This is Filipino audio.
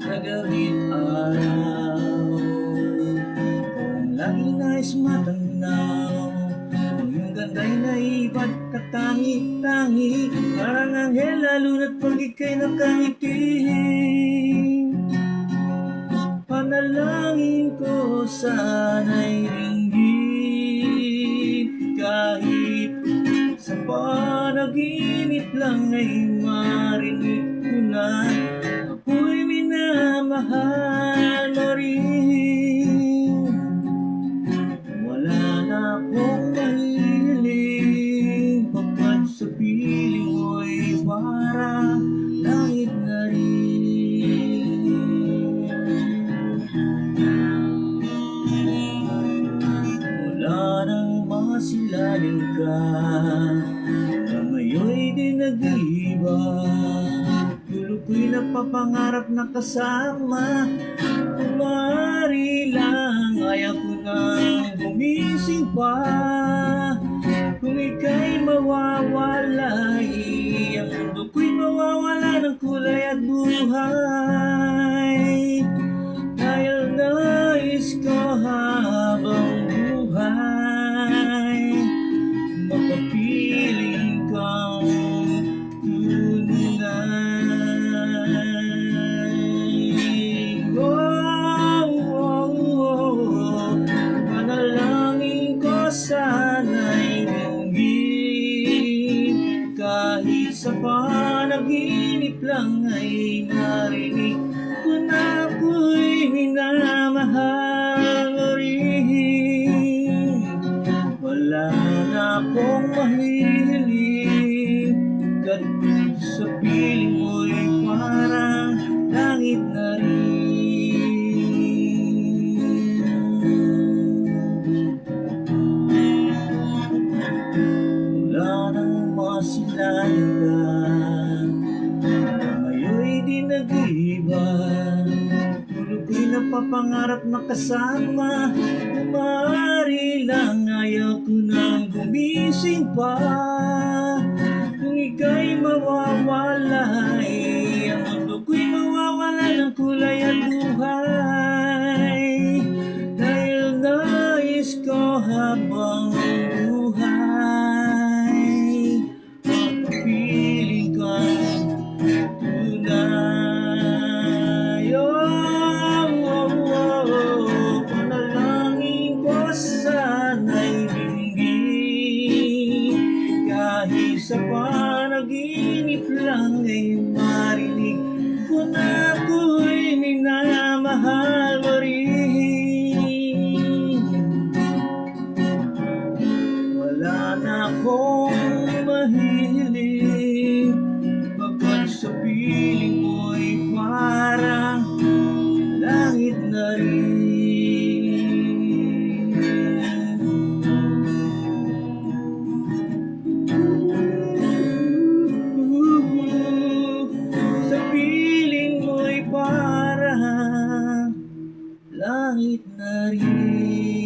Kagabi't araw, kung lagi nais matanaw, kung iyong ganda'y naiba't katangi-tangi, parang anghel lalo na't pag ika'y nakangiti. Panalangin ko sana'y ringgit, kahit sa panaginip lang ay marinig ko na ako'y minamahal mo rin. Wala na akong mahiling, pagkat sa piling mo'y parang langit na rin. Wala nang masilalim ka, ngayoy din nag-iiba. Dulo ko'y napapangarap na kasama, kung maaari lang ayaw ko nang gumising pa. Kung ika'y mawawala, ang mundo ko'y mawawala ng kulay at buhay. Dahil nais ko habang buhay makapiling kang tunay. Panalangin ko sana'y ringgit, kahit sa panaginip lang ay narinig ko na ako'y minamahal mo rin. Wala na akong mahiling, kat sa piling mo'y parang langit na rin. Wala nang masilalim ka, ngayoy di nag-iiba. Tulog ko'y napapangarap na kasama, kung maaari lang ayaw ko nang gumising pa. Kung ika'y mawawala, ang mundo ko'y mawawala ng kulay at buhay. Dahil nais ko habang buhay makapiling kang tunay. Panalangin ko sana'y ringgit, kahit sa panaginip lang ay marinig ko na ako'y minamahal mo rin. Wala na akong mahiling, pagkat sa piling mo'y parang langit na rin. Sa piling mo'y parang langit na rin.